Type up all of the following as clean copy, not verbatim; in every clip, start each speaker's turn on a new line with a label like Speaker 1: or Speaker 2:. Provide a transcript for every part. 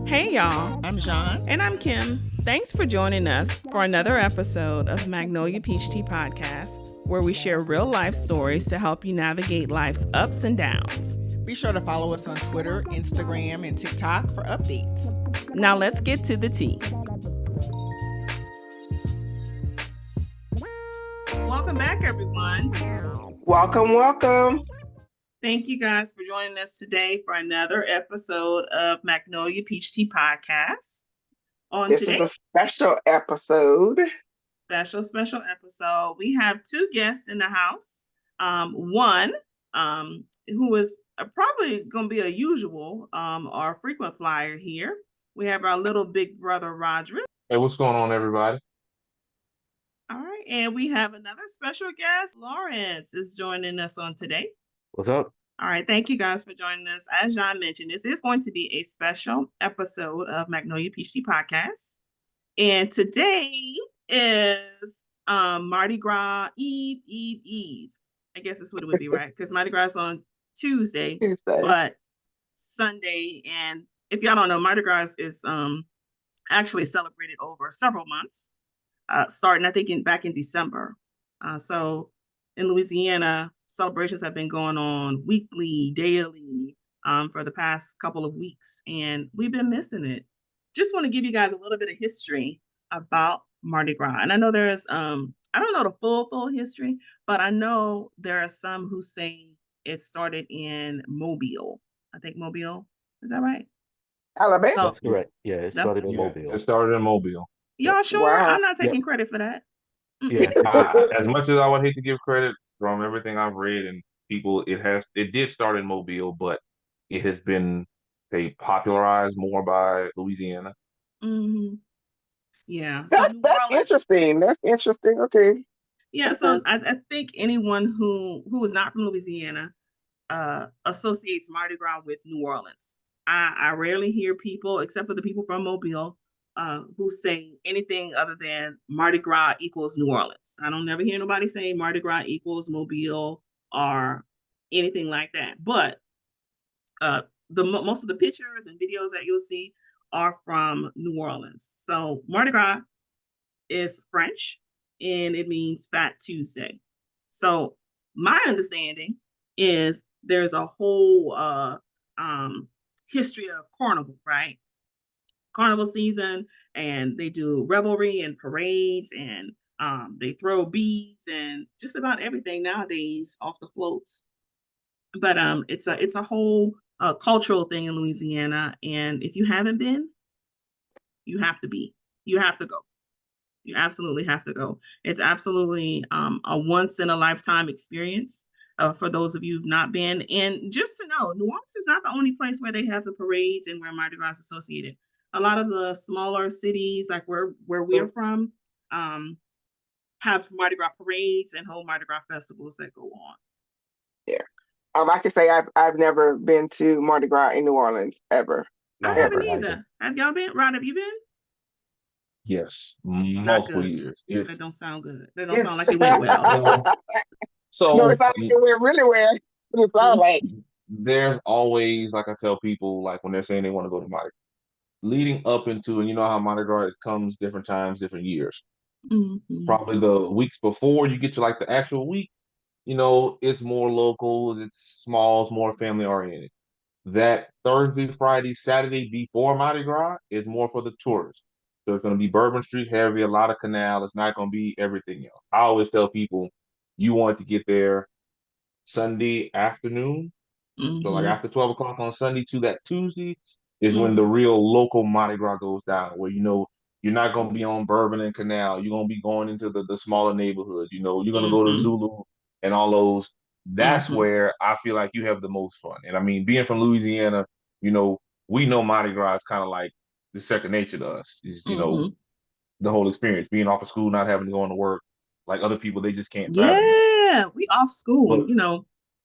Speaker 1: Hey y'all,
Speaker 2: I'm Jean.
Speaker 1: and I'm Kim. Thanks for joining us for another episode of Magnolia Peach Tea Podcast, where we share real life stories to help you navigate life's ups and downs.
Speaker 2: Be sure to follow us on Twitter, Instagram, and TikTok for updates.
Speaker 1: Now let's get to the tea. Welcome back, everyone.
Speaker 3: Welcome.
Speaker 1: Thank you guys for joining us today for another episode of Magnolia Peach Tea Podcast.
Speaker 3: This is a special episode.
Speaker 1: Special episode. We have two guests in the house. One who is probably going to be a usual or frequent flyer here. We have our little big brother, Roderick.
Speaker 4: Hey, what's going on, everybody?
Speaker 1: All right. And we have another special guest. Lawrence is joining us on today.
Speaker 5: What's up?
Speaker 1: All right. Thank you guys for joining us. As John mentioned, this is going to be a special episode of Magnolia Peach Tea Podcast. And today is Mardi Gras Eve. I guess that's what it would be, right? Because Mardi Gras is on Tuesday, but Sunday. And if y'all don't know, Mardi Gras is actually celebrated over several months, starting, I think, back in December. So in Louisiana, celebrations have been going on weekly, daily, for the past couple of weeks, and we've been missing it. Just want to give you guys a little bit of history about Mardi Gras. And I know there's, I don't know the full history, but I know there are some who say it started in Mobile. I think Mobile. Is that right?
Speaker 3: Alabama?
Speaker 1: So,
Speaker 5: That's correct. Yeah, it started in Mobile.
Speaker 4: It started in Mobile.
Speaker 1: y'all sure?
Speaker 3: Wow.
Speaker 1: I'm not taking credit for that.
Speaker 5: Yeah.
Speaker 4: As much as I would hate to give credit from everything I've read and people, it did start in Mobile, but it has been popularized more by Louisiana.
Speaker 1: Mm-hmm. Yeah. So
Speaker 3: That's interesting. That's interesting. Okay.
Speaker 1: Yeah. So I think anyone who is not from Louisiana associates Mardi Gras with New Orleans. I rarely hear people, except for the people from Mobile, who say anything other than Mardi Gras equals New Orleans. I don't never hear nobody say Mardi Gras equals Mobile or anything like that. But most of the pictures and videos that you'll see are from New Orleans. So Mardi Gras is French and it means Fat Tuesday. So my understanding is there's a whole history of carnival, right? Carnival season, and they do revelry and parades, and they throw beads and just about everything nowadays off the floats. But it's a whole cultural thing in Louisiana, and if you haven't been, you have to be. You have to go. You absolutely have to go. It's absolutely a once in a lifetime experience for those of you who've not been. And just to know, New Orleans is not the only place where they have the parades and where Mardi Gras is associated. A lot of the smaller cities, like where we're from, have Mardi Gras parades and whole Mardi Gras festivals that go on.
Speaker 3: Yeah. I can say I've never been to Mardi Gras in New Orleans ever.
Speaker 1: I haven't either. Have y'all been? Rod, have you been?
Speaker 4: Yes, multiple years.
Speaker 1: That don't sound good. That don't sound like it went well.
Speaker 4: So
Speaker 3: no, it sounds like it went really well. It sounds like
Speaker 4: there's always, like I tell people, like when they're saying they want to go to Mardi Gras, leading up into, and you know how Mardi Gras comes different times, different years.
Speaker 1: Mm-hmm.
Speaker 4: Probably the weeks before you get to like the actual week, it's more local, it's small, it's more family oriented. That Thursday, Friday, Saturday before Mardi Gras is more for the tourists. So it's going to be Bourbon Street heavy, a lot of canal. It's not going to be everything else. I always tell people you want to get there Sunday afternoon.
Speaker 1: Mm-hmm.
Speaker 4: So like after 12 o'clock on Sunday to that Tuesday is when the real local Mardi Gras goes down, where you're not going to be on Bourbon and Canal. You're going to be going into the smaller neighborhoods. You're going to go to Zulu and all those. That's where I feel like you have the most fun. And I mean, being from Louisiana, we know Mardi Gras is kind of like the second nature to us. The whole experience, being off of school, not having to go into work, like other people, they just can't fathom it.
Speaker 1: Yeah, we off school,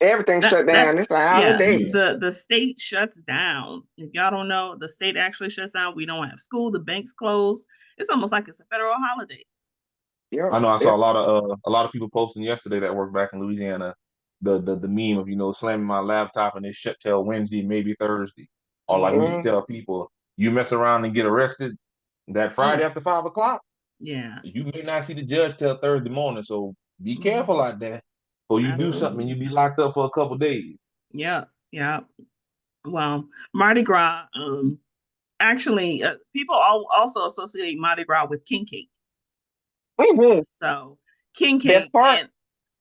Speaker 3: everything shut down. It's a holiday.
Speaker 1: The state shuts down. If y'all don't know, the state actually shuts down. We don't have school. The banks close. It's almost like it's a federal holiday.
Speaker 3: Yeah,
Speaker 4: I know. I saw a lot of people posting yesterday that work back in Louisiana. The meme of slamming my laptop and it shut till Wednesday, maybe Thursday, or like we just tell people You mess around and get arrested that Friday after 5 o'clock.
Speaker 1: Yeah.
Speaker 4: You may not see the judge till Thursday morning. So be careful out there. Or you do something and
Speaker 1: Absolutely.
Speaker 4: you be locked up for a couple days.
Speaker 1: Yeah. Yeah. Well, Mardi Gras, actually, people also associate Mardi Gras with king cake.
Speaker 3: Mm-hmm.
Speaker 1: So king
Speaker 3: Best
Speaker 1: cake,
Speaker 3: part.
Speaker 1: and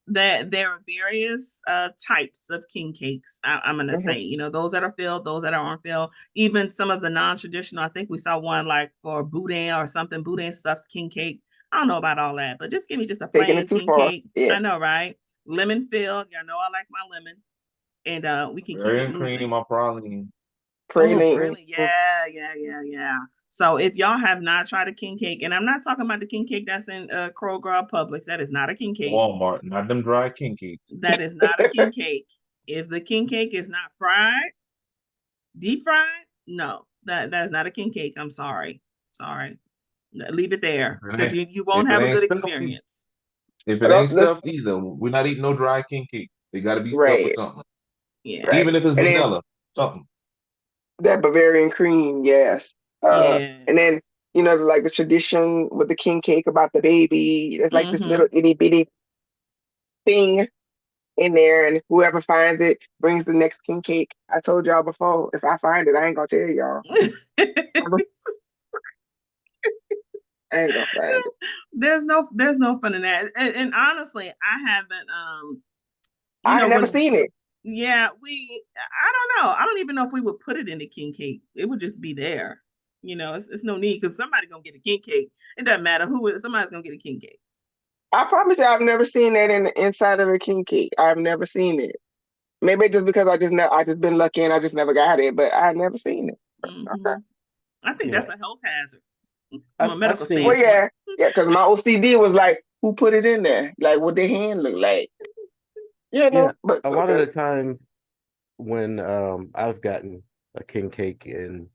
Speaker 1: that there are various types of king cakes. I'm gonna say, those that are filled, those that aren't filled, even some of the non-traditional. I think we saw one like for boudin or something, boudin stuffed king cake. I don't know about all that, but just give me just a
Speaker 3: Taking
Speaker 1: plain
Speaker 3: it too
Speaker 1: king
Speaker 3: far.
Speaker 1: cake.
Speaker 3: Yeah.
Speaker 1: I know, right? Lemon filled. Y'all know I like my lemon, and we can keep
Speaker 4: Berry
Speaker 1: it
Speaker 4: and
Speaker 1: moving.
Speaker 4: cream or praline.
Speaker 1: Oh,
Speaker 3: Praline.
Speaker 1: really? Yeah. So if y'all have not tried a king cake, and I'm not talking about the king cake that's in Kroger or Publix, that is not a king cake.
Speaker 4: Walmart, not them dry king cakes.
Speaker 1: That is not a king cake. If the king cake is not fried, deep fried, no, that's not a king cake. I'm sorry. Leave it there because you won't
Speaker 4: If it
Speaker 1: have a
Speaker 4: ain't
Speaker 1: good
Speaker 4: stuffed,
Speaker 1: experience.
Speaker 4: if it
Speaker 3: But
Speaker 4: ain't
Speaker 3: let's
Speaker 4: stuffed either, we're not eating no dry king cake. They got to be stuffed with
Speaker 3: right,
Speaker 4: something,
Speaker 1: Yeah.
Speaker 3: right.
Speaker 4: even if it's
Speaker 3: And then
Speaker 4: vanilla, something.
Speaker 3: that Bavarian cream, yes. And then
Speaker 1: Yes.
Speaker 3: like the tradition with the king cake about the baby. It's like this little itty bitty thing in there, and whoever finds it brings the next king cake. I told y'all before, if I find it, I ain't gonna tell y'all. I ain't gonna find it.
Speaker 1: There's no fun in that. And honestly, I haven't
Speaker 3: I ain't never seen it.
Speaker 1: Yeah, I don't know. I don't even know if we would put it in the king cake. It would just be there. It's no need because somebody's gonna get a king cake. It doesn't matter who it is, somebody's gonna get a king cake.
Speaker 3: I promise you, I've never seen that in the inside of a king cake. I've never seen it. Maybe just because I just been lucky and I just never got it, but I've never seen it. Okay.
Speaker 1: I think
Speaker 5: Yeah.
Speaker 1: that's a health hazard from a
Speaker 5: I've
Speaker 1: medical
Speaker 5: seen
Speaker 3: Well,
Speaker 1: standpoint.
Speaker 3: yeah, because my OCD was like, who put it in there? Like, what their hand look like?
Speaker 5: yeah,
Speaker 3: But
Speaker 5: a lot of
Speaker 3: okay.
Speaker 5: the time when I've gotten a king cake and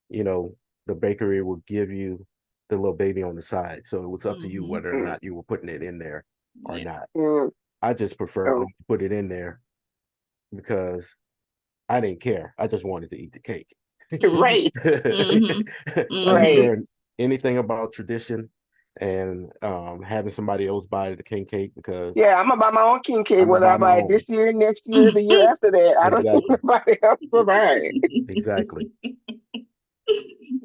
Speaker 5: you know the bakery will give you the little baby on the side, so it was up to you whether or
Speaker 3: Mm,
Speaker 5: not you were putting it in there or
Speaker 1: Yeah.
Speaker 5: not.
Speaker 3: mm,
Speaker 5: I just preferred not
Speaker 3: oh,
Speaker 5: to put it in there because I didn't care. I just wanted to eat the cake.
Speaker 3: right,
Speaker 5: I didn't
Speaker 3: right.
Speaker 5: care anything about tradition and having somebody else buy the king cake because
Speaker 3: Yeah, I'm gonna buy my own king cake,
Speaker 5: I'm gonna
Speaker 3: whether I
Speaker 5: buy my
Speaker 3: buy it
Speaker 5: own.
Speaker 3: this year, next year, the year after that. I don't need
Speaker 5: Exactly.
Speaker 3: nobody else to buy it.
Speaker 5: Exactly.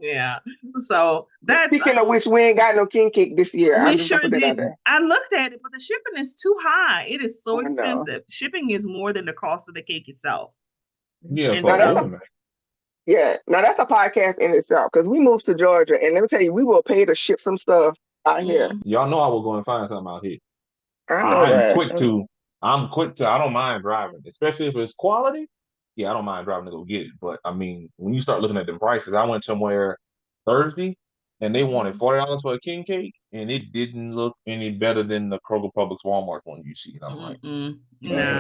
Speaker 1: Yeah. So that's
Speaker 3: Speaking of which, we ain't got no king cake this year. I'm
Speaker 1: we
Speaker 3: just gonna
Speaker 1: sure
Speaker 3: put that out
Speaker 1: didn't.
Speaker 3: there.
Speaker 1: I looked at it, but the shipping is too high. It is so
Speaker 3: I know.
Speaker 1: expensive. Shipping is more than the cost of the cake itself.
Speaker 4: Yeah,
Speaker 1: And
Speaker 3: Now
Speaker 4: for
Speaker 3: that's a
Speaker 1: so
Speaker 4: overnight.
Speaker 3: now that's a podcast in itself because we moved to Georgia, and let me tell you, we will pay to ship some stuff out here.
Speaker 4: Y'all know I will go and find something out here.
Speaker 3: I know
Speaker 4: I'm
Speaker 3: that.
Speaker 4: quick to. I'm quick to. I don't mind driving, especially if it's quality. Yeah, I don't mind driving to go get it. But I mean, when you start looking at the prices, I went somewhere Thursday, and they wanted $40 for a king cake, and it didn't look any better than the Kroger Publix Walmart one you see. And I'm like, I ain't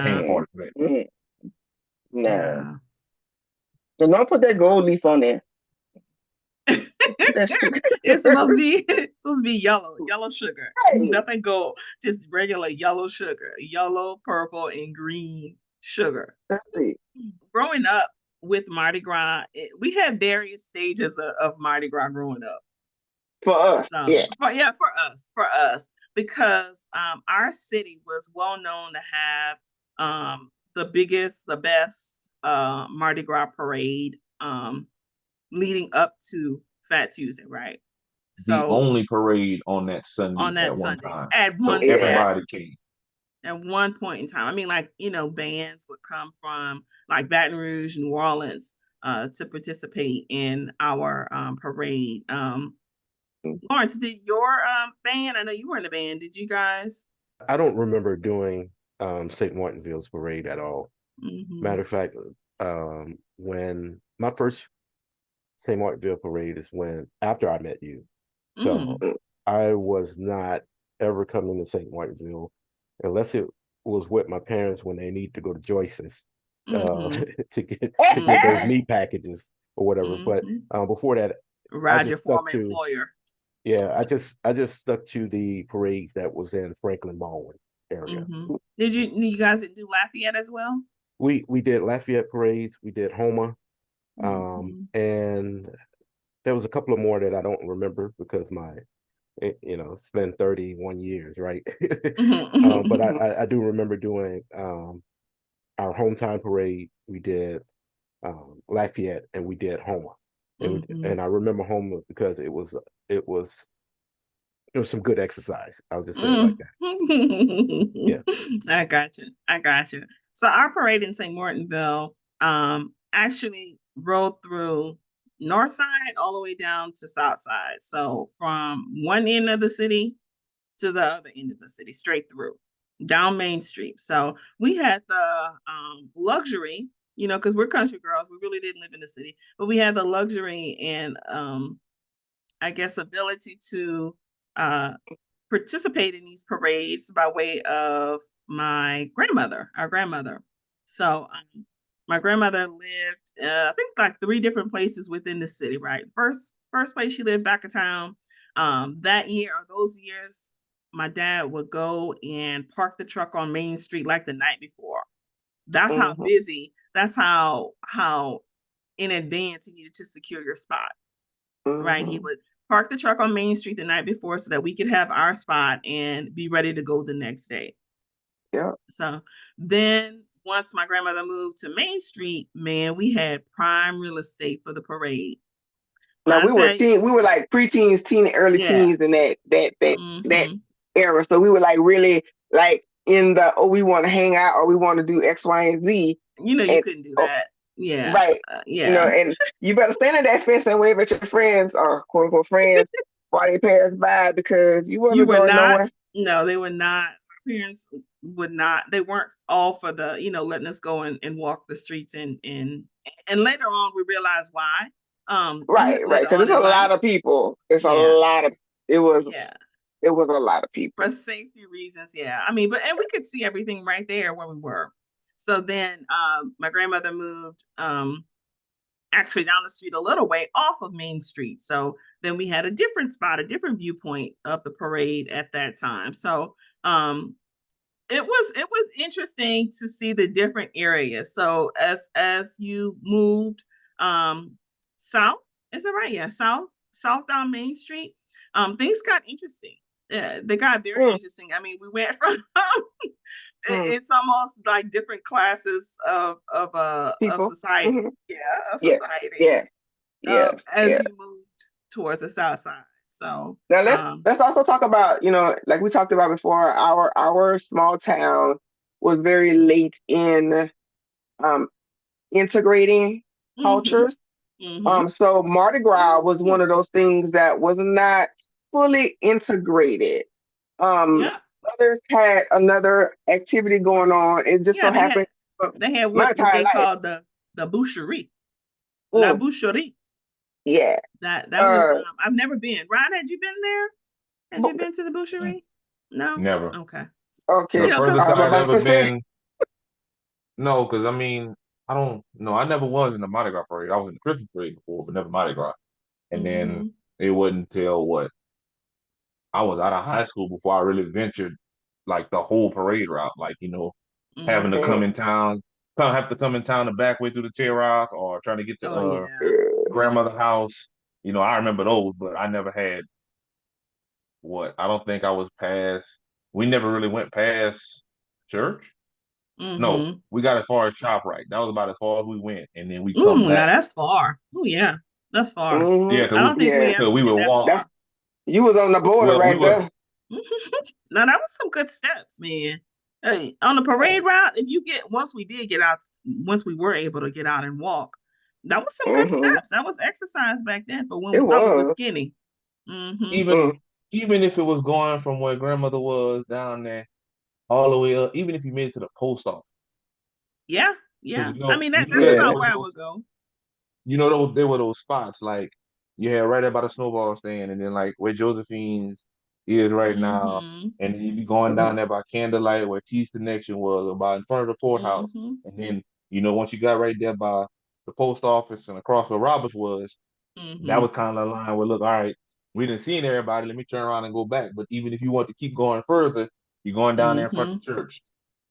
Speaker 4: paying
Speaker 1: nah.
Speaker 4: 40 for that.
Speaker 3: Mm-mm. No.
Speaker 1: Nah.
Speaker 3: So don't put that gold leaf on there. Just put that sugar.
Speaker 1: It's supposed to be yellow sugar.
Speaker 3: Hey,
Speaker 1: Nothing gold, just regular yellow sugar, yellow, purple, and green sugar.
Speaker 3: let's see.
Speaker 1: Growing up with Mardi Gras, we had various stages of Mardi Gras growing up.
Speaker 3: For us,
Speaker 1: So
Speaker 3: yeah.
Speaker 1: for us, because our city was well known to have the biggest, the best Mardi Gras parade leading up to Fat Tuesday, right?
Speaker 4: The
Speaker 1: So
Speaker 4: only parade on that Sunday
Speaker 1: on that
Speaker 4: at one
Speaker 1: Sunday,
Speaker 4: time,
Speaker 1: at
Speaker 4: so
Speaker 1: one
Speaker 3: Yeah.
Speaker 4: everybody came.
Speaker 1: at one point in time, I mean, like bands would come from like Baton Rouge, New Orleans, to participate in our parade. Lawrence, did your band? I know you were in the band. Did you guys?
Speaker 5: I don't remember doing St. Martinville's parade at all. Matter of fact, when my first St. Martinville parade is when after I met you. So
Speaker 1: Mm.
Speaker 5: I was not ever coming to St. Martinville unless it was with my parents when they need to go to Joyce's
Speaker 1: Mm-hmm.
Speaker 5: to get those meat packages or whatever. But before that, I
Speaker 1: Ride your
Speaker 5: just stuck
Speaker 1: former
Speaker 5: to
Speaker 1: employer.
Speaker 5: I just stuck to the parades that was in Franklin Baldwin area.
Speaker 1: Did you guys do Lafayette as well?
Speaker 5: We did Lafayette parades, we did Homa,
Speaker 1: Mhm.
Speaker 5: and there was a couple of more that I don't remember because it's been 31 years, right? But I do remember doing our hometown parade. We did Lafayette, and we did Houma, and I remember Houma because it was some good exercise. I'll just say it like that. Yeah,
Speaker 1: I got you. I got you. So our parade in St. Martinville actually rode through north side all the way down to south side. So from one end of the city to the other end of the city, straight through down Main Street. So we had the luxury, because we're country girls, we really didn't live in the city, but we had the luxury and I guess ability to participate in these parades by way of my grandmother, our grandmother. So my grandmother lived, I think, like 3 different places within the city. Right, first place she lived back in town. That year or those years, my dad would go and park the truck on Main Street like the night before. That's how busy. That's how in advance you needed to secure your spot. Right, he would park the truck on Main Street the night before so that we could have our spot and be ready to go the next day.
Speaker 3: Yeah.
Speaker 1: So then once my grandmother moved to Main Street, man, we had prime real estate for the parade.
Speaker 3: Now we were like preteens, early teens in that era. So we were like really like in the we want to hang out or we want to do X, Y, and Z.
Speaker 1: You couldn't do that. Yeah.
Speaker 3: Right.
Speaker 1: Yeah.
Speaker 3: And you better stand at that fence and wave at your friends or quote unquote friends while they pass by because you wasn't going nowhere.
Speaker 1: No, they were not. My parents would not. They weren't all for the, letting us go and walk the streets and later on we realized why.
Speaker 3: Right, because it's a lot of people. It was a lot of people.
Speaker 1: For safety reasons, yeah. I mean, and we could see everything right there where we were. So then my grandmother moved actually down the street a little way off of Main Street. So then we had a different spot, a different viewpoint of the parade at that time. So it was interesting to see the different areas. So as you moved south, is it right? Yeah, south down Main Street, things got interesting. They got very interesting. I mean, we went from it's almost like different classes of society. Of society. As you moved towards the south side. So
Speaker 3: now let's also talk about, like we talked about before, our small town was very late in integrating cultures. So Mardi Gras was one of those things that was not fully integrated. Others had another activity going on. It just so happened
Speaker 1: they had what they called the boucherie. La boucherie.
Speaker 3: Yeah.
Speaker 1: That was I've never been. Ryan, had you been there? Had you been to the boucherie? No?
Speaker 4: Never.
Speaker 1: Okay.
Speaker 4: The furthest I've ever been. No, because I mean, I don't know. I never was in the Mardi Gras parade. I was in the Christmas parade before, but never Mardi Gras. And then it wasn't until I was out of high school before I really ventured like the whole parade route. Like, having to come in town, have to come in town the back way through the terrace or trying to get to grandmother's house. I remember those, but I never had I don't think I was past. We never really went past church. No, we got as far as ShopRite. That was about as far as we went, and then we come back.
Speaker 1: Now that's far. Oh yeah, that's far.
Speaker 4: Yeah,
Speaker 1: I don't think we
Speaker 4: would walk.
Speaker 3: You was on the border there.
Speaker 1: Now that was some good steps, man. Hey, on the parade route, once we were able to get out and walk, that was some good steps. That was exercise back then for when we thought we were skinny.
Speaker 4: Even if it was going from where grandmother was down there all the way up, even if you made it to the post office.
Speaker 1: Yeah. I mean that's about where I would go.
Speaker 4: There were those spots like you had right about a snowball stand, and then like where Josephine's is right now, and then you be going down there by Candlelight where T's Connection was, about in front of the courthouse, and then once you got right there by the post office and across where Roberts was, that was kind of the line where look, all right, we didn't see everybody. Let me turn around and go back. But even if you want to keep going further, you're going down there in front of the church.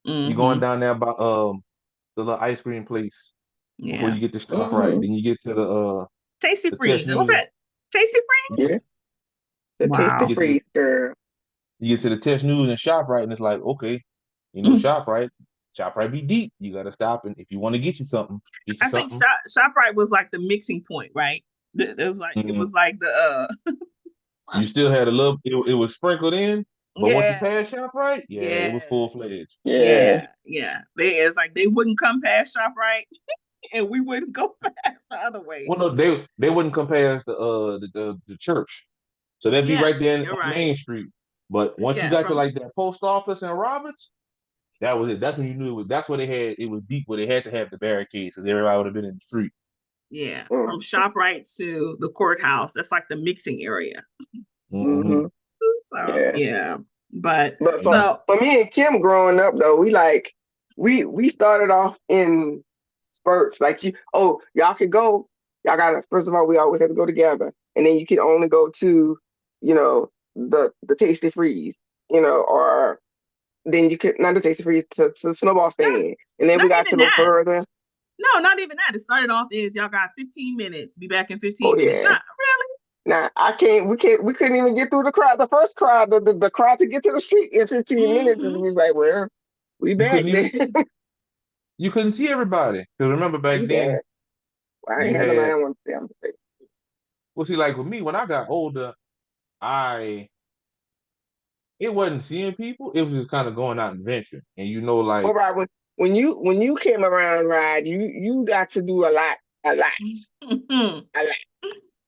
Speaker 4: You're going down there by the little ice cream place before you get to ShopRite. Then you get to the
Speaker 1: Tasty Freeze. What's that? Tasty Freeze?
Speaker 3: Yeah, the Tasty
Speaker 1: Wow.
Speaker 3: Freeze, girl.
Speaker 4: You get to the Test News and ShopRite, and it's like, okay, ShopRite be deep. You gotta stop, and if you want to get you something, get you
Speaker 1: I think
Speaker 4: something.
Speaker 1: ShopRite was like the mixing point, right? It was like
Speaker 4: Mhm.
Speaker 1: the
Speaker 4: You still had a little. It was sprinkled in, but once you
Speaker 1: yeah,
Speaker 4: pass ShopRite, yeah, it
Speaker 1: yeah,
Speaker 4: was full fledged.
Speaker 3: Yeah.
Speaker 1: yeah. It's like they wouldn't come past ShopRite, and we wouldn't go past the other way.
Speaker 4: Well, no, they wouldn't compare us to the church, so that'd be
Speaker 1: Yeah,
Speaker 4: right there
Speaker 1: you're
Speaker 4: on
Speaker 1: right.
Speaker 4: Main Street. But once you
Speaker 1: Yeah,
Speaker 4: got to
Speaker 1: from
Speaker 4: like that post office and Roberts, that was it. That's when you knew it was. That's where they had it was deep. Where they had to have the barricades, because everybody would have been in the street.
Speaker 1: from
Speaker 3: Mm-hmm.
Speaker 1: ShopRite to the courthouse. That's like the mixing area.
Speaker 4: Mm-hmm.
Speaker 1: So
Speaker 3: Yeah.
Speaker 1: yeah, but
Speaker 3: But
Speaker 4: Mm-hmm.
Speaker 3: for me and Kim growing up though, we started off in spurts. Like y'all could go. Y'all gotta first of all, we always had to go together. And then you could only go to, the Tasty Freeze, or then you could not the Tasty Freeze to the snowball
Speaker 1: not
Speaker 3: stand. And then
Speaker 1: not
Speaker 3: we got to
Speaker 1: even
Speaker 3: go
Speaker 1: that.
Speaker 3: further.
Speaker 1: No, not even that. It started off is y'all got 15 minutes. Be back in 15
Speaker 3: Oh
Speaker 1: minutes.
Speaker 3: yeah.
Speaker 1: Not really.
Speaker 3: Now we couldn't even get through the crowd. The first crowd, the crowd to get to the street in 15 minutes. And we was like, well, we
Speaker 4: You
Speaker 3: back
Speaker 4: couldn't even
Speaker 3: then.
Speaker 4: see. You couldn't see everybody. Because remember back
Speaker 3: We
Speaker 4: then,
Speaker 3: back. Well, I ain't
Speaker 4: you
Speaker 3: had nobody
Speaker 4: had.
Speaker 3: I want to say. I'm say.
Speaker 4: Well, see, like with me, when I got older, I it wasn't seeing people. It was just kind of going out and venturing. And
Speaker 3: Well,
Speaker 4: like
Speaker 3: right, when you came around, Rod, you got to do a lot, a lot, a lot.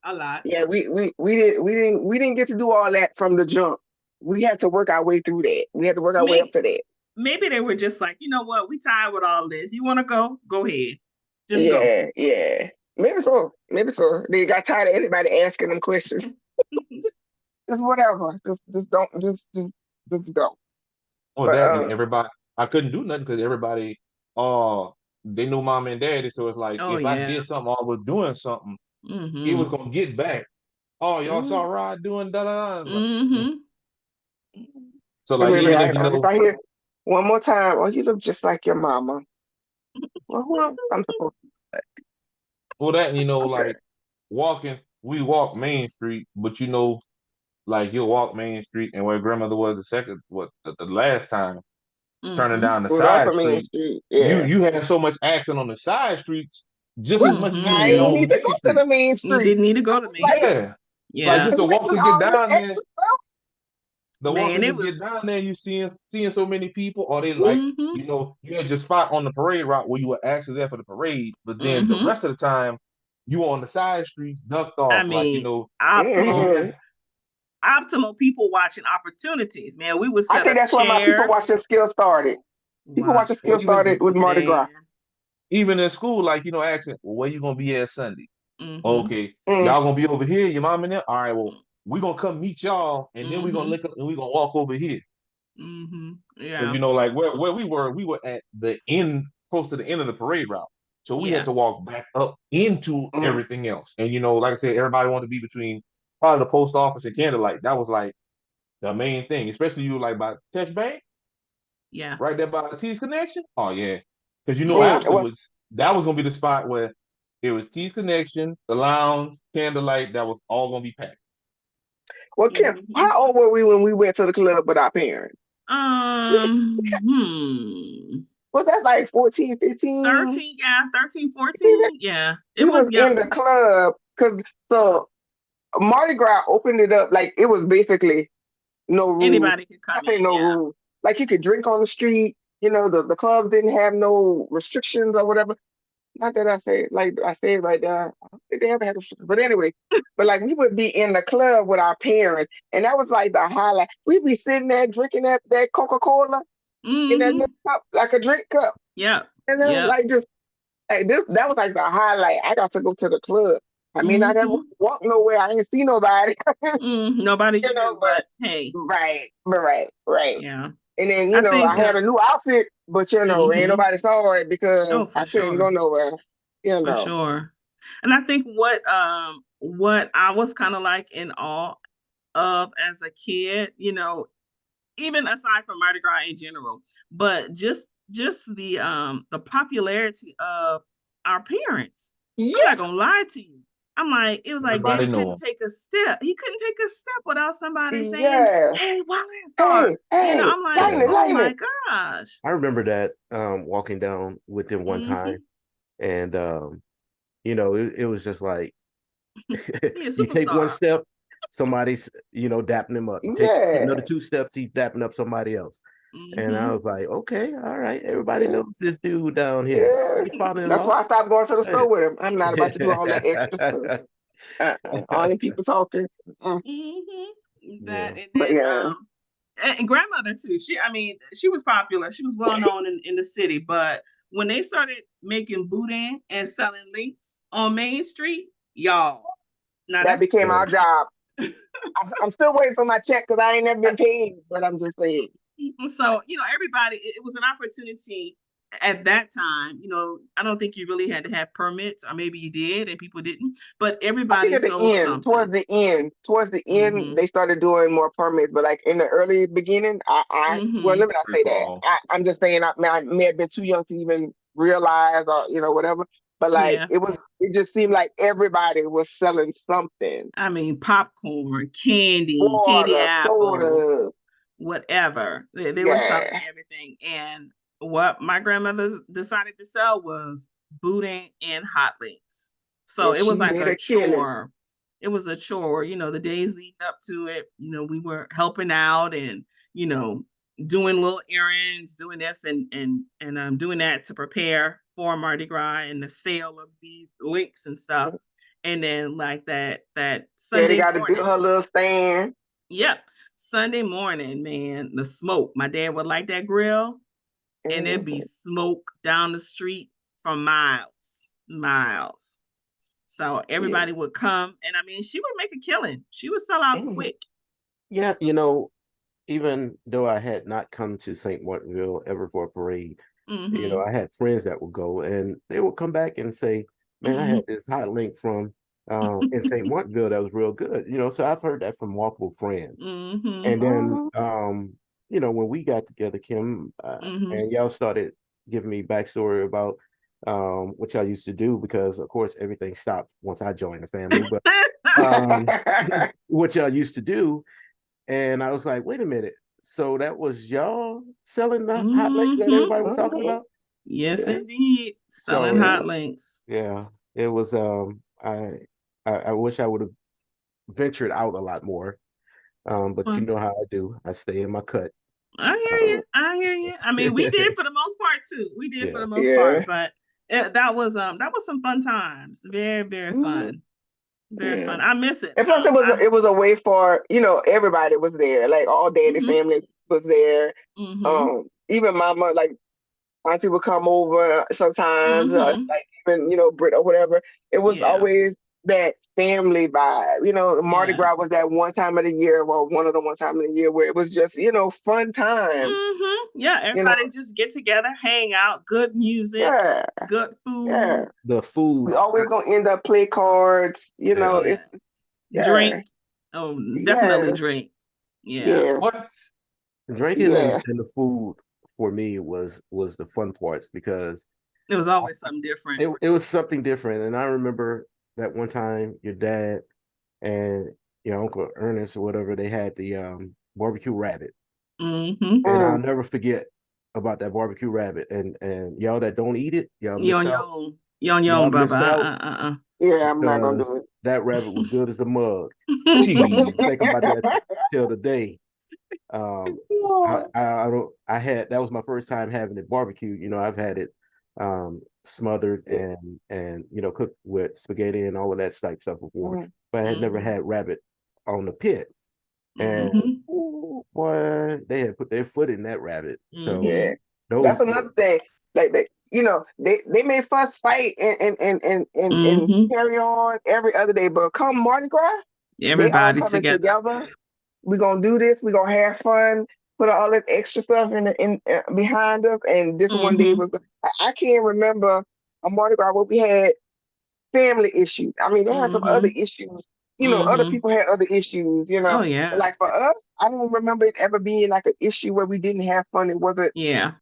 Speaker 1: A lot.
Speaker 3: Yeah, we didn't get to do all that from the jump. We had to work our way through that. We had to work our way up
Speaker 1: Maybe,
Speaker 3: to that.
Speaker 1: maybe they were just like, you know what? We tired with all this. You want to go? Go ahead. Just go.
Speaker 3: Yeah, yeah. Maybe so. Maybe so. They got tired of anybody asking them questions. Just whatever. Just don't just go.
Speaker 4: oh
Speaker 3: But
Speaker 4: that and everybody, I couldn't do nothing because everybody, uh, they knew mom and daddy. So it's like
Speaker 1: Oh
Speaker 4: if I
Speaker 1: yeah.
Speaker 4: did something or was doing something, it was
Speaker 1: Mm-hmm.
Speaker 4: gonna get back. Oh, y'all saw
Speaker 3: mm,
Speaker 4: Rod doing da da da.
Speaker 1: Mm-hmm.
Speaker 4: So
Speaker 3: wait,
Speaker 4: like
Speaker 3: wait,
Speaker 4: even if
Speaker 3: if I hear one more time, oh, you look just like your mama. Well, who else I'm supposed to
Speaker 4: well that
Speaker 3: okay.
Speaker 4: like walking, we walk Main Street, but like you'll walk Main Street and where grandmother was the last time turning
Speaker 1: Mm-hmm.
Speaker 4: down the
Speaker 3: It was off
Speaker 4: side
Speaker 3: of Main
Speaker 4: street.
Speaker 3: Street.
Speaker 4: You
Speaker 3: Yeah.
Speaker 4: you had so much action on the side streets just as
Speaker 3: Well,
Speaker 4: much as you
Speaker 3: I
Speaker 4: did
Speaker 3: ain't
Speaker 1: Mm-hmm.
Speaker 4: on
Speaker 3: need to
Speaker 4: Main
Speaker 3: go to
Speaker 4: Street.
Speaker 3: the Main
Speaker 1: You
Speaker 3: Street.
Speaker 1: didn't need to
Speaker 3: I
Speaker 1: go to
Speaker 3: was
Speaker 1: me.
Speaker 3: like,
Speaker 4: Yeah. Like
Speaker 1: Yeah.
Speaker 4: just
Speaker 3: to
Speaker 4: to walk
Speaker 3: witness
Speaker 4: to get
Speaker 3: all this
Speaker 4: down there,
Speaker 3: extra stuff.
Speaker 4: the walk to
Speaker 1: Man, it
Speaker 4: just get
Speaker 1: was.
Speaker 4: down there, you seeing so many people, or they like,
Speaker 1: Mm-hmm.
Speaker 4: you had your spot on the parade route where you were actually there for the parade, but then the
Speaker 1: Mm-hmm.
Speaker 4: rest of the time you were on the side streets, ducked
Speaker 1: I
Speaker 4: off, like
Speaker 1: mean,
Speaker 4: you
Speaker 1: optimal,
Speaker 3: Hmm.
Speaker 4: had
Speaker 1: optimal people watching opportunities. Man, we would
Speaker 3: I
Speaker 1: set
Speaker 3: think
Speaker 1: up
Speaker 3: that's where my people
Speaker 1: chairs.
Speaker 3: watching skills started. People
Speaker 1: Wow,
Speaker 3: watching
Speaker 4: well
Speaker 3: skills started with Mardi Gras.
Speaker 1: man.
Speaker 4: even in school, like asking, well, where you gonna be at Sunday?
Speaker 1: Mm-hmm.
Speaker 4: Okay,
Speaker 3: Mm,
Speaker 4: y'all gonna be over here, your mom and them. All right, well, we gonna come meet y'all, and then we gonna
Speaker 1: Mm-hmm.
Speaker 4: link up and we gonna walk over here.
Speaker 1: Mm-hmm.
Speaker 4: Because
Speaker 1: Yeah.
Speaker 4: like where we were at the end, close to the end of the parade route. So we had
Speaker 1: Yeah.
Speaker 4: to walk back up into
Speaker 3: mm.
Speaker 4: everything else. And like I said, everybody wanted to be between probably the post office and Candlelight. That was like the main thing, especially you like by Touch Bank,
Speaker 1: Yeah.
Speaker 4: right there by the T's Connection. Oh yeah. Because
Speaker 3: Well,
Speaker 4: afterwards, that was gonna be the spot where it was T's Connection, the lounge, Candlelight, that was all gonna be packed.
Speaker 3: Kim,
Speaker 1: Mm-hmm.
Speaker 3: how old were we when we went to the club with our parents?
Speaker 1: Hmm.
Speaker 3: Was that like 14, 15?
Speaker 1: 13, yeah, 13, 14. Yeah. It
Speaker 3: We
Speaker 1: was
Speaker 3: was in
Speaker 1: young.
Speaker 3: the club because so Mardi Gras opened it up like it was basically no rules.
Speaker 1: Anybody could
Speaker 3: I
Speaker 1: come
Speaker 3: say
Speaker 1: in.
Speaker 3: no
Speaker 1: Yeah.
Speaker 3: rules. Like you could drink on the street. The clubs didn't have no restrictions or whatever. Not that I say like I said right there. I don't think they ever had restrictions. But anyway, but like we would be in the club with our parents, and that was like the highlight. We'd be sitting there drinking that Coca-Cola in that
Speaker 1: Mm-hmm.
Speaker 3: little cup, like a drink cup.
Speaker 1: Yep.
Speaker 3: And then
Speaker 1: Yep.
Speaker 3: like just like this, that was like the highlight. I got to go to the club. I mean, I never
Speaker 1: Mm-hmm.
Speaker 3: walk nowhere. I ain't see nobody,
Speaker 1: Nobody you knew,
Speaker 3: but
Speaker 1: but hey,
Speaker 3: right.
Speaker 1: yeah.
Speaker 3: And then,
Speaker 1: I
Speaker 3: I
Speaker 1: think
Speaker 3: had a new outfit, but ain't
Speaker 1: mm-hmm.
Speaker 3: nobody saw it because
Speaker 1: Oh,
Speaker 3: I
Speaker 1: for
Speaker 3: couldn't go
Speaker 1: sure.
Speaker 3: nowhere, you
Speaker 1: For
Speaker 3: know.
Speaker 1: sure. And I think what I was kind of like in awe of as a kid, even aside from Mardi Gras in general, but just the popularity of our parents. I'm
Speaker 3: Yeah,
Speaker 1: not gonna lie to you. I'm like, it was like
Speaker 4: Everybody
Speaker 1: Daddy
Speaker 4: know
Speaker 1: couldn't
Speaker 4: him.
Speaker 1: take a step. He couldn't take a step without somebody saying,
Speaker 3: Yeah.
Speaker 1: "Hey, Wallace," or
Speaker 3: Hey, hey,
Speaker 1: I'm like,
Speaker 3: lightning,
Speaker 5: Yeah.
Speaker 1: oh my
Speaker 3: lightning.
Speaker 1: gosh.
Speaker 5: I remember that walking down with them one time, and it was just like
Speaker 1: He a
Speaker 5: you take one
Speaker 1: superstar.
Speaker 5: step, somebody's dapping him up. You take another
Speaker 3: Yeah.
Speaker 5: 2 steps, he's dapping up somebody else. And I
Speaker 1: Hmm.
Speaker 5: was like, okay, all right, everybody
Speaker 3: Yeah.
Speaker 5: knows this dude down here.
Speaker 3: Yeah.
Speaker 5: His
Speaker 3: That's
Speaker 5: father-in-law.
Speaker 3: why I stopped going to the store
Speaker 5: Hey.
Speaker 3: with him. I'm not about to do all that extra stuff. Only people talking.
Speaker 1: That,
Speaker 5: Yeah.
Speaker 1: and
Speaker 3: But
Speaker 1: then
Speaker 3: yeah,
Speaker 1: and grandmother too. She was popular. She was well known in the city. But when they started making boudin and selling links on Main Street, y'all, now
Speaker 3: that
Speaker 1: that's
Speaker 3: became
Speaker 5: Yeah.
Speaker 3: our job. I'm still waiting for my check because I ain't never been paid. But I'm just saying.
Speaker 1: so everybody. It was an opportunity at that time. I don't think you really had to have permits, or maybe you did and people didn't. But
Speaker 3: I think
Speaker 1: everybody
Speaker 3: at the
Speaker 1: sold
Speaker 3: end,
Speaker 1: something.
Speaker 3: towards the end,
Speaker 1: Hmm.
Speaker 3: they started doing more permits. But like in the early beginning, well,
Speaker 1: Hmm.
Speaker 3: let me not say that.
Speaker 4: Recall.
Speaker 3: I'm just saying I may have been too young to even realize or whatever. But like
Speaker 1: Yeah.
Speaker 3: it just seemed like everybody was selling something.
Speaker 1: I mean, popcorn, candy
Speaker 3: Water,
Speaker 1: apple,
Speaker 3: sodas,
Speaker 1: whatever. They were selling
Speaker 3: yeah.
Speaker 1: everything. And what my grandmother decided to sell was boudin and hot links. So
Speaker 3: And
Speaker 1: it was
Speaker 3: she
Speaker 1: like
Speaker 3: made
Speaker 1: a
Speaker 3: a killing.
Speaker 1: chore. It was a chore. The days leading up to it, we were helping out and, you know, doing little errands, doing this and doing that to prepare for Mardi Gras and the sale of these links and stuff. And then like that
Speaker 3: Daddy
Speaker 1: Sunday
Speaker 3: got to build
Speaker 1: morning.
Speaker 3: her little stand.
Speaker 1: Yep. Sunday morning, man, the smoke. My dad would light that grill and there'd be
Speaker 3: Mhm.
Speaker 1: smoke down the street for miles, miles. So
Speaker 3: Yeah.
Speaker 1: everybody would come and I mean, she would make a killing. She would sell out
Speaker 3: Mhm.
Speaker 1: quick.
Speaker 5: Yeah, even though I had not come to St. Martinville ever for a parade,
Speaker 1: Mm-hmm.
Speaker 5: I had friends that would go and they would come back and say, man, I had this hot link from in St. Martinville that was real good. So I've heard that from multiple friends.
Speaker 1: Mm-hmm.
Speaker 5: And then
Speaker 3: Mhm.
Speaker 5: when we got together, Kim,
Speaker 1: Mm-hmm.
Speaker 5: and y'all started giving me backstory about what y'all used to do, because of course everything stopped once I joined the family, but um what y'all used to do. And I was like, wait a minute. So that was y'all selling the hot links that
Speaker 1: Mm-hmm.
Speaker 5: everybody was talking
Speaker 3: Mhm.
Speaker 5: about?
Speaker 1: Yes,
Speaker 3: Yeah.
Speaker 1: indeed. Selling
Speaker 5: So
Speaker 1: hot
Speaker 3: Yeah.
Speaker 1: links.
Speaker 5: yeah, it was I wish I would have ventured out a lot more. But you
Speaker 1: Well,
Speaker 5: know how I do. I stay in my cut.
Speaker 1: I hear
Speaker 5: Um,
Speaker 1: you. I hear you. I mean, we did for the most part too. We did for
Speaker 5: yeah.
Speaker 1: the most part,
Speaker 3: Yeah.
Speaker 1: but that was some fun times. Very, very
Speaker 3: Mhm.
Speaker 1: fun. Very
Speaker 3: Yeah.
Speaker 1: fun. I miss it
Speaker 3: And plus,
Speaker 1: though.
Speaker 3: it was a way for everybody was there. Like all daddy
Speaker 1: Mhm.
Speaker 3: family was there.
Speaker 1: Mhm.
Speaker 3: Even mama, like auntie would come over sometimes,
Speaker 1: Mhm.
Speaker 3: like even Brit or whatever. It was
Speaker 1: Yeah.
Speaker 3: always that family vibe. Mardi
Speaker 1: Yeah.
Speaker 3: Gras was that one time of the year, well, one of the one time of the year where it was just fun times.
Speaker 1: Mhm. Yeah,
Speaker 3: You know,
Speaker 1: everybody just get together, hang out, good music,
Speaker 3: yeah,
Speaker 1: good
Speaker 3: yeah.
Speaker 1: food.
Speaker 5: The
Speaker 3: We
Speaker 5: food,
Speaker 3: always gonna end up play cards.
Speaker 5: yeah.
Speaker 3: It's
Speaker 1: Yeah.
Speaker 3: yeah,
Speaker 1: Drink. Oh, definitely
Speaker 3: yes,
Speaker 1: drink. Yeah.
Speaker 3: yes,
Speaker 4: What?
Speaker 5: Drinking
Speaker 3: yes.
Speaker 5: and the food for me was the fun parts, because
Speaker 1: It was always something different.
Speaker 5: it was something different. And I remember that one time your dad and your uncle Ernest or whatever, they had the barbecue rabbit.
Speaker 1: Mhm.
Speaker 5: And I'll
Speaker 3: Mm.
Speaker 5: never forget about that barbecue rabbit. And y'all that don't eat it, y'all missed
Speaker 1: Yon
Speaker 5: out.
Speaker 1: yon. Yon
Speaker 5: Y'all
Speaker 1: yon,
Speaker 5: missed out
Speaker 1: Baba.
Speaker 3: Yeah, I'm not gonna
Speaker 5: because
Speaker 3: do
Speaker 5: that rabbit was good as a mug. I
Speaker 4: Gee,
Speaker 5: think about that till the day. Um, I don't. I had that was my first time having it barbecued. I've had it smothered
Speaker 3: it.
Speaker 5: and cooked with spaghetti and all of that type stuff before,
Speaker 3: Mm.
Speaker 5: but I had never
Speaker 1: Mhm.
Speaker 5: had rabbit on the pit. And
Speaker 1: Mhm.
Speaker 5: ooh, boy, they had put their foot in that rabbit. So
Speaker 3: Yeah,
Speaker 1: Mhm.
Speaker 3: that's
Speaker 5: those,
Speaker 3: another thing. Like they may fuss, fight, and
Speaker 1: Mhm.
Speaker 3: carry on every other day, but come Mardi Gras, they all
Speaker 1: Everybody
Speaker 3: coming
Speaker 1: together.
Speaker 3: together. We're gonna do this. We're gonna have fun. Put all this extra stuff in behind us. And this one day
Speaker 1: Mhm.
Speaker 3: was I can't remember a Mardi Gras where we had family issues. I mean, they had some other
Speaker 1: Mhm.
Speaker 3: issues. Other
Speaker 1: Mhm.
Speaker 3: people had other issues.
Speaker 1: Oh
Speaker 3: But
Speaker 1: yeah.
Speaker 3: like for us, I don't remember it ever being like an issue where we didn't have fun. It wasn't.
Speaker 1: Yeah.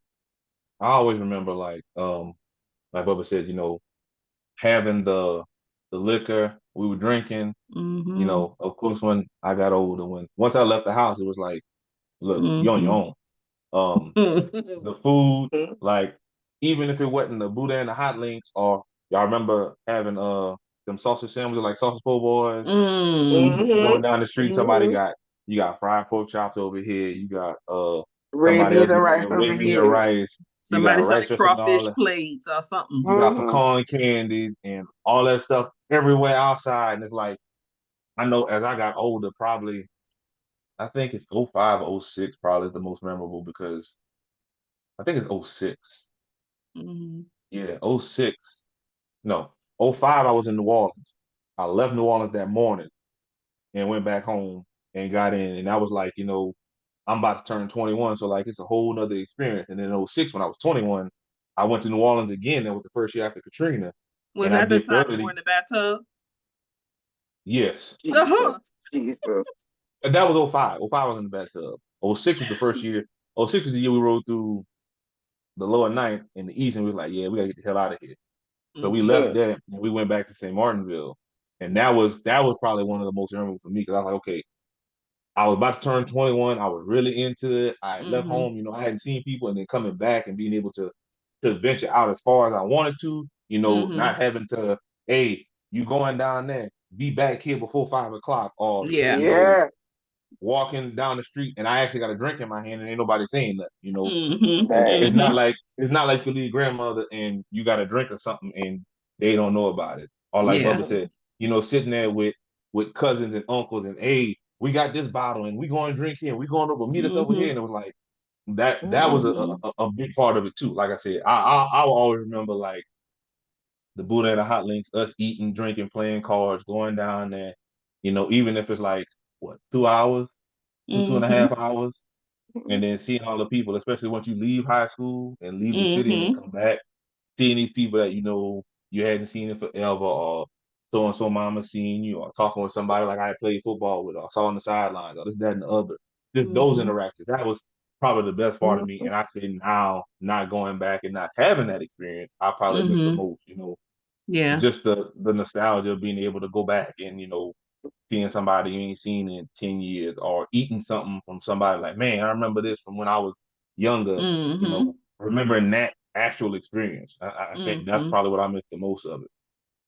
Speaker 4: I always remember like Bubba said, having the liquor We were drinking. You
Speaker 1: Mm-hmm.
Speaker 4: know, of course, when I got older, once I left the house, it was like, look, you're on your
Speaker 1: Mm-hmm.
Speaker 4: own. The food, like, even if it wasn't the Buddha and the hot links, or y'all remember having them sausage sandwiches like sausage po' boys.
Speaker 1: Mm.
Speaker 4: You
Speaker 3: Mm-hmm.
Speaker 4: going down the street, somebody
Speaker 3: Mm-hmm.
Speaker 4: got you got fried pork chops over here. You got
Speaker 3: Red
Speaker 4: somebody
Speaker 3: beans
Speaker 4: else
Speaker 3: and
Speaker 4: getting
Speaker 3: rice
Speaker 4: the
Speaker 3: over
Speaker 4: red beans and
Speaker 3: here.
Speaker 4: rice. You got
Speaker 1: Somebody
Speaker 4: rice
Speaker 1: selling
Speaker 4: dressing,
Speaker 1: crawfish plates or something.
Speaker 4: you got
Speaker 3: Mm-hmm.
Speaker 4: pecan candies and all that stuff everywhere outside. And it's like, I know as I got older, probably I think it's '05 or '06 probably is the most memorable, because I think it's '06.
Speaker 1: Mm-hmm.
Speaker 4: Yeah, '06. No, '05 I was in New Orleans. I left New Orleans that morning and went back home and got in. And I was like, I'm about to turn 21. So like it's a whole nother experience. And then in '06, when I was 21, I went to New Orleans again. That was the first year after Katrina.
Speaker 1: Was
Speaker 4: And I
Speaker 1: that the
Speaker 4: did
Speaker 1: time you were
Speaker 4: 30.
Speaker 1: in the bathtub?
Speaker 4: Yes.
Speaker 3: Jesus.
Speaker 1: Uh-huh.
Speaker 3: Jesus.
Speaker 4: And that was '05. '05 was in the bathtub. '06 was the first year. '06 was the year we rode through the lower ninth in the east, and we was like, yeah, we gotta get the hell out of here. So we
Speaker 1: Mm-hmm.
Speaker 4: left
Speaker 3: Mm.
Speaker 4: there and we went back to St. Martinville. And that was probably one of the most memorable for me, because I was like, okay, I was about to turn 21. I was really into it. I had left
Speaker 1: Mm-hmm.
Speaker 4: home, I hadn't seen people, and then coming back and being able to venture out as far as I wanted to,
Speaker 1: Mm-hmm.
Speaker 4: not having to, hey, you going down there, be back here before 5 o'clock, or
Speaker 1: Yeah.
Speaker 3: Yeah.
Speaker 4: walking down the street and I actually got a drink in my hand and ain't nobody saying nothing.
Speaker 1: Mm-hmm.
Speaker 3: Dang.
Speaker 4: It's
Speaker 1: Mm-hmm.
Speaker 4: not like you leave grandmother and you got a drink or something and they don't know about it. Or like
Speaker 1: Yeah.
Speaker 4: Bubba said, sitting there with cousins and uncles, and hey, we got this bottle and we going to drink here. We going over, meet us over here.
Speaker 1: Mm-hmm.
Speaker 4: And it was like that was
Speaker 1: Mm-hmm.
Speaker 4: a big part of it too. Like I said, I will always remember like the Buddha and the hot links, us eating, drinking, playing cards, going down there. Even if it's like what, 2 hours, two and a
Speaker 1: Mm-hmm.
Speaker 4: half hours, and then seeing all the people, especially once you leave high school and leave the city and then
Speaker 1: Mm-hmm.
Speaker 4: come back, seeing these people that you hadn't seen in forever, or so and so mama seen you, or talking with somebody like I played football with, or saw on the sidelines, or this, that, and the other. Just those
Speaker 1: Mm-hmm.
Speaker 4: interactions. That was probably the best part of me.
Speaker 3: Mm-hmm.
Speaker 4: And I say now, not going back and not having that experience, I probably miss the
Speaker 1: Mm-hmm.
Speaker 4: most.
Speaker 1: Yeah.
Speaker 4: Just the nostalgia of being able to go back and seeing somebody you ain't seen in 10 years, or eating something from somebody like, man, I remember this from when I was younger,
Speaker 1: Mm-hmm.
Speaker 4: remembering that actual experience. I think that's
Speaker 1: Mm-hmm.
Speaker 4: probably what I miss the most of it.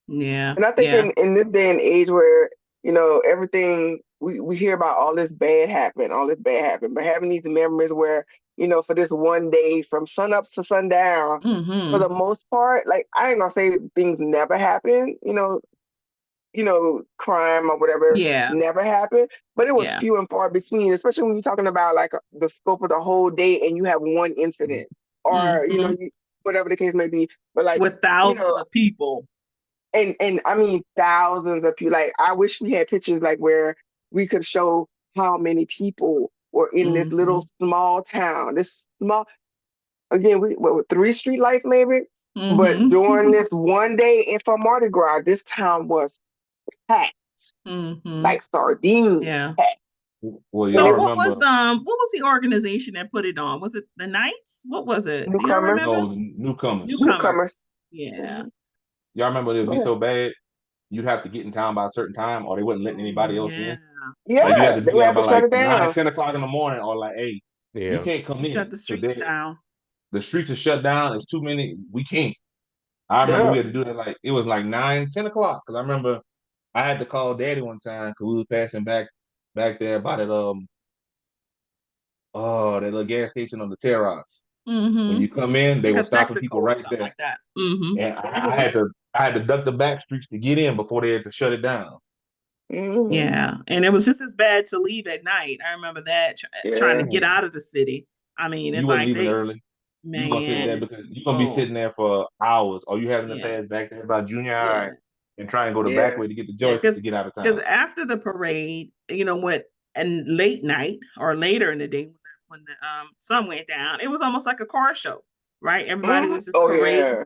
Speaker 1: Yeah.
Speaker 3: And I think
Speaker 1: Yeah.
Speaker 3: in this day and age where, everything we hear about all this bad happen, but having these memories where, for this one day from sun up to sundown, for
Speaker 1: Mm-hmm.
Speaker 3: the most part, like I ain't gonna say things never happen, crime or whatever
Speaker 1: Yeah.
Speaker 3: never happened, but it was
Speaker 1: Yeah.
Speaker 3: few and far between, especially when you're talking about like the scope of the whole day and you have one incident or,
Speaker 1: Mm-hmm.
Speaker 3: whatever the case may be. But like,
Speaker 1: With
Speaker 3: you
Speaker 1: thousands
Speaker 3: know,
Speaker 1: of people.
Speaker 3: and I mean thousands of people. Like I wish we had pictures like where we could show how many people were in this
Speaker 1: Mm-hmm.
Speaker 3: little small town. This small again, we with three street lights maybe. But during
Speaker 1: Mm-hmm.
Speaker 3: this one day and for Mardi Gras, this town was packed
Speaker 1: Mm-hmm.
Speaker 3: like sardines
Speaker 1: Yeah.
Speaker 3: packed.
Speaker 4: Well,
Speaker 3: And
Speaker 1: So
Speaker 4: y'all
Speaker 3: it was
Speaker 4: remember,
Speaker 1: what was the organization that put it on? Was it the Knights? What was it? Do y'all
Speaker 3: newcomers,
Speaker 1: remember?
Speaker 4: no, newcomers.
Speaker 3: newcomers.
Speaker 1: Newcomers. Yeah.
Speaker 3: Mhm.
Speaker 4: Y'all remember it would
Speaker 3: Go
Speaker 4: be
Speaker 3: ahead.
Speaker 4: so bad, you'd have to get in town by a certain time, or they wouldn't let
Speaker 1: Oh
Speaker 4: anybody else
Speaker 1: yeah.
Speaker 4: in. Like you had
Speaker 3: Yeah,
Speaker 4: to
Speaker 3: they
Speaker 4: be
Speaker 3: would
Speaker 4: there
Speaker 3: have
Speaker 4: by
Speaker 3: to shut
Speaker 4: like
Speaker 3: it
Speaker 4: 9,
Speaker 3: down.
Speaker 4: 10 o'clock in the morning, or like, hey, you
Speaker 5: Yeah.
Speaker 4: can't come
Speaker 1: Shut
Speaker 4: in
Speaker 1: the
Speaker 4: because
Speaker 1: streets down.
Speaker 4: the streets are shut down. It's too many. We can't. I remember
Speaker 3: Yeah.
Speaker 4: we had to do that, like it was like 9, 10 o'clock. Because I remember I had to call Daddy one time because we was passing back there by that little gas station on the Terrace. When
Speaker 1: Mm-hmm.
Speaker 4: you come in, they
Speaker 1: Like
Speaker 4: were
Speaker 1: a
Speaker 4: stopping
Speaker 1: Texaco
Speaker 4: people
Speaker 1: or
Speaker 4: right
Speaker 1: something
Speaker 4: there,
Speaker 1: like that. Mm-hmm.
Speaker 4: and I
Speaker 3: Hmm.
Speaker 4: had to duck the back streets to get in before they had to shut it down.
Speaker 3: Hmm.
Speaker 1: Yeah. And it was just as bad to leave at night. I remember that trying to
Speaker 3: Yeah.
Speaker 1: get
Speaker 4: Ooh,
Speaker 1: out of the city. I mean,
Speaker 4: you
Speaker 1: it's
Speaker 4: wasn't
Speaker 1: like
Speaker 4: leaving early. You gonna sit there
Speaker 1: man,
Speaker 4: because you're gonna be
Speaker 1: oh,
Speaker 4: sitting there for hours, or you having to
Speaker 1: yeah,
Speaker 4: pass back there by junior high
Speaker 1: yeah.
Speaker 4: and try and go the back
Speaker 3: Yeah.
Speaker 4: way to get the
Speaker 1: Yeah,
Speaker 4: joystick to get out of
Speaker 1: because
Speaker 4: town.
Speaker 1: after the parade, what and late night or later in the day when the sun went down, it was almost like a car show, right? Everybody
Speaker 3: Hmm.
Speaker 1: was just
Speaker 3: Oh
Speaker 1: parading
Speaker 3: yeah.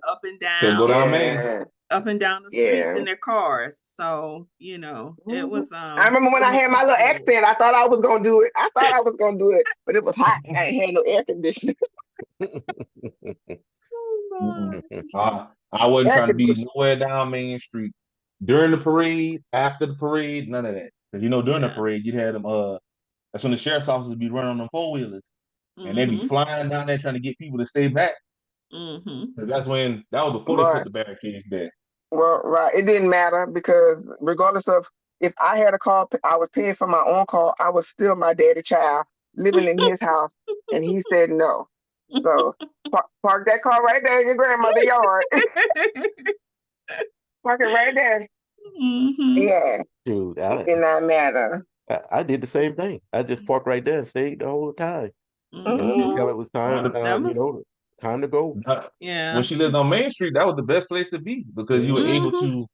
Speaker 4: Couldn't go down,
Speaker 1: down,
Speaker 4: man.
Speaker 3: Yeah.
Speaker 1: up and down the streets
Speaker 3: Yeah.
Speaker 1: in their cars. So,
Speaker 3: Hmm. I remember when
Speaker 1: it
Speaker 3: I
Speaker 1: was
Speaker 3: had
Speaker 1: so
Speaker 3: my little
Speaker 1: full.
Speaker 3: accent, I thought I was gonna do it. I thought I was gonna do it, but it was hot. I ain't had no air conditioning.
Speaker 1: Oh
Speaker 4: Mm-mm.
Speaker 1: my.
Speaker 4: I wasn't
Speaker 3: Air
Speaker 4: trying to be
Speaker 3: conditioning.
Speaker 4: nowhere down Main Street. during the parade, after the parade, none of that. Because during the parade, you'd have them. That's when the sheriff's officers be running on them 4-wheelers, and they be flying down there trying to get people to stay back. Because that was before they put the barricades there.
Speaker 3: Well, right. It didn't matter because regardless of if I had a car, I was paying for my own car. I was still my daddy child living in his house, and he said no. So park that car right there in your grandmother's yard. Park it right there. Yeah.
Speaker 5: Dude,
Speaker 3: It did not matter.
Speaker 5: I did the same thing. I just parked right there and stayed the whole time until it was time. Time to go.
Speaker 1: Yeah.
Speaker 4: When she lived on Main Street, that was the best place to be because you were able to.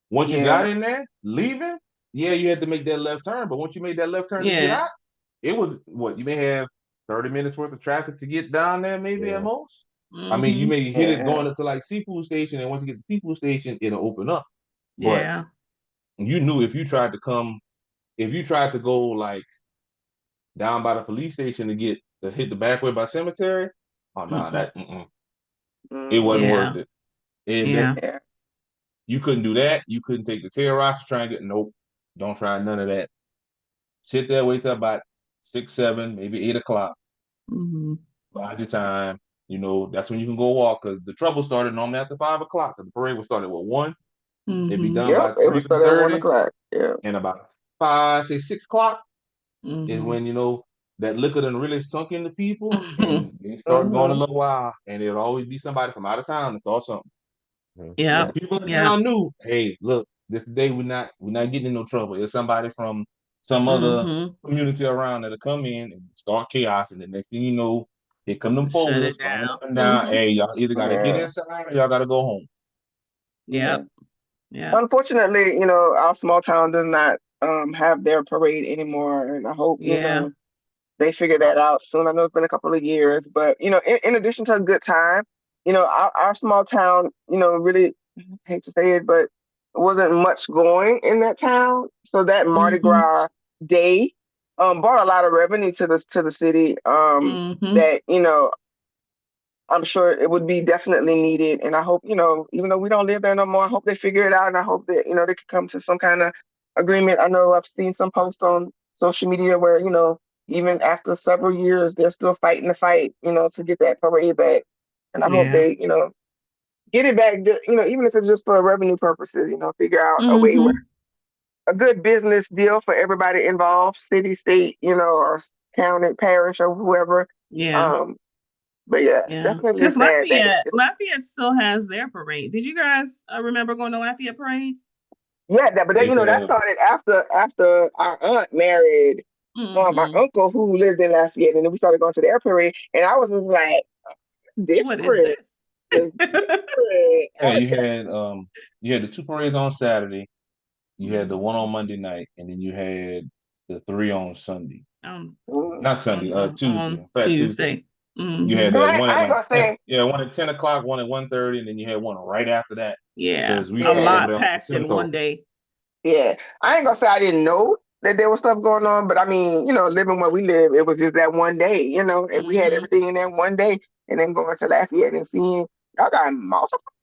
Speaker 4: Once you got in there, leaving, you had to make that left turn. But once you made that left turn to get out, it was you may have 30 minutes worth of traffic to get down there, maybe at most. I mean, you may hit it going up to like Seafood Station, and once you get to Seafood Station, it'll open up. But you knew if you tried to go like down by the police station to hit the back way by cemetery, oh no, it wasn't worth it. You couldn't do that. You couldn't take the tail rocks to try and nope. Don't try none of that. Sit there, wait till about 6, 7, maybe 8 o'clock. Bide your time. That's when you can go walk because the trouble started normally after 5 o'clock. The parade would start at 1. It'd be done by 3:30.
Speaker 3: Yeah.
Speaker 4: And about 6 o'clock is when that liquor done really sunk into people and they start going a little wild. And it'll always be somebody from out of town to start something.
Speaker 1: Yeah.
Speaker 4: People in town knew, hey, look, this day we're not getting in no trouble. It's somebody from some other community around that'll come in and start chaos, and the next thing you know, here come them 4-wheelers down. Hey, y'all either gotta get inside or y'all gotta go home.
Speaker 1: Yeah.
Speaker 3: Unfortunately, our small town does not have their parade anymore, and I hope they figure that out soon. I know it's been a couple of years, but in addition to a good time, our small town, really hate to say it, but wasn't much going in that town. So that Mardi Gras day brought a lot of revenue to the city. That I'm sure it would be definitely needed, and I hope even though we don't live there no more, I hope they figure it out, and I hope that they could come to some kind of agreement. I know I've seen some posts on social media where even after several years, they're still fighting the fight, to get that parade back. And I hope they, get it back, even if it's just for revenue purposes, figure out a way where a good business deal for everybody involved, city, state, or county, parish, or whoever. But definitely
Speaker 1: because
Speaker 3: sad.
Speaker 1: Lafayette still has their parade. Did you guys remember going to Lafayette parades?
Speaker 3: Yeah, but that started after our aunt married my uncle who lived in Lafayette, and then we started going to their parade, and I was just like, different.
Speaker 1: What is this?
Speaker 4: Yeah, you had the 2 parades on Saturday, you had the 1 on Monday night, and then you had the 3 on Sunday. Not Sunday, Tuesday.
Speaker 1: Tuesday.
Speaker 4: You had that one at one at 10 o'clock, one at 1:30, and then you had one right after that.
Speaker 1: Yeah, a lot packed in one day.
Speaker 3: Yeah, I ain't gonna say I didn't know that there was stuff going on, but I mean, living where we live, it was just that one day, and we had everything in that one day, and then going to Lafayette and seeing y'all got multiple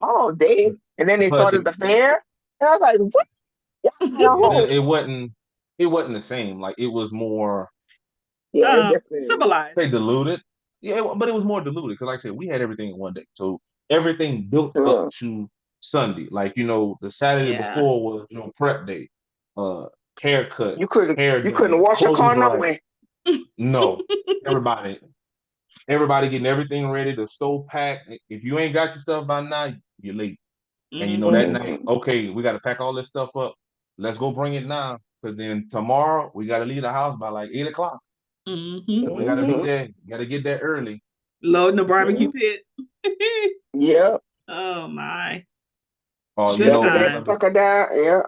Speaker 3: all day, and then they started the fair, and I was like, what?
Speaker 4: It wasn't the same. Like it was more.
Speaker 3: Yeah,
Speaker 1: civilized.
Speaker 4: They diluted. Yeah, but it was more diluted because, like I said, we had everything in one day, so everything built up to Sunday. Like the Saturday before was prep day, haircut.
Speaker 3: You couldn't wash your car no way.
Speaker 4: No, everybody getting everything ready. The stove packed. If you ain't got your stuff by now, you're late. And that night, okay, we got to pack all this stuff up. Let's go bring it now, because then tomorrow we got to leave the house by like 8 o'clock. So we got to be there. Got to get there early.
Speaker 1: Loading the barbecue pit.
Speaker 3: Yeah.
Speaker 1: Oh my.
Speaker 4: Oh,
Speaker 1: Good times.
Speaker 3: Yeah.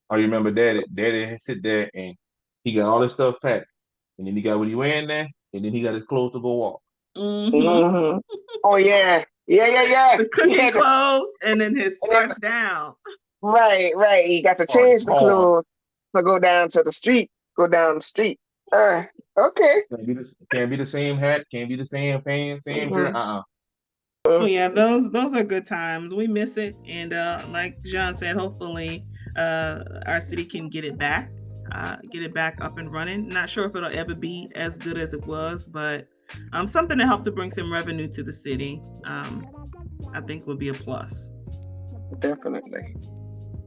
Speaker 4: Oh, you remember Daddy sit there and he got all his stuff packed, and then he got what he wearing there, and then he got his clothes to go walk.
Speaker 3: Oh yeah.
Speaker 1: The cooking clothes, and then his starts down.
Speaker 3: Right. He got to change the clothes to go down the street. Okay.
Speaker 4: Can't be the same hat. Can't be the same pants. Same shirt.
Speaker 1: Well, yeah, those are good times. We miss it, and like Jean said, hopefully, our city can get it back up and running. Not sure if it'll ever be as good as it was, but something to help to bring some revenue to the city, I think would be a plus.
Speaker 3: Definitely.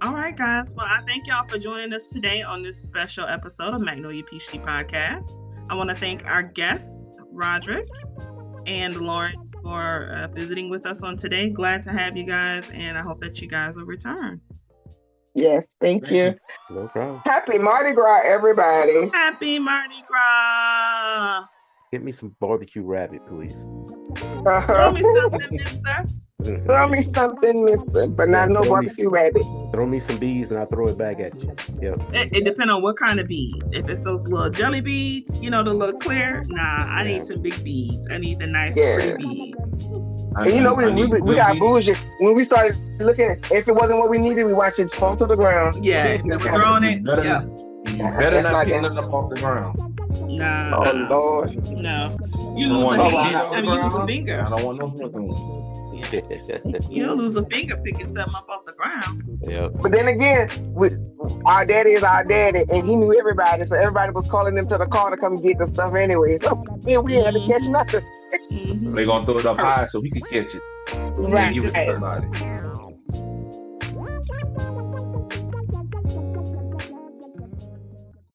Speaker 1: All right, guys. Well, I thank y'all for joining us today on this special episode of Magnolia Peachy Podcast. I want to thank our guests, Roderick and Lawrence, for visiting with us on today. Glad to have you guys, and I hope that you guys will return.
Speaker 3: Yes, thank you.
Speaker 5: No problem.
Speaker 3: Happy Mardi Gras, everybody.
Speaker 1: Happy Mardi Gras.
Speaker 5: Get me some barbecue rabbit, please.
Speaker 1: Throw me something, mister.
Speaker 3: Throw me something, mister, but not no barbecue rabbit.
Speaker 5: Throw me some beads and I'll throw it back at you. Yep.
Speaker 1: It depends on what kind of beads. If it's those little jelly beads, the little clear, I need some big beads. I need the nice pretty beads.
Speaker 3: And we got bougie. When we started looking at if it wasn't what we needed, we watched it fall to the ground.
Speaker 1: Yeah, if they were throwing it, yeah.
Speaker 4: You better not pick nothing up off the ground.
Speaker 1: Nah.
Speaker 3: Oh, Lord.
Speaker 1: No. You lose a finger.
Speaker 4: I don't want no one.
Speaker 1: You'll lose a finger picking something up off the ground.
Speaker 5: Yep.
Speaker 3: But then again, our daddy is our daddy, and he knew everybody, so everybody was calling him to the car to come get the stuff anyway. So we had to catch nothing.
Speaker 4: They're gonna throw it up high so he can catch it.
Speaker 3: Right.
Speaker 4: Give it to somebody.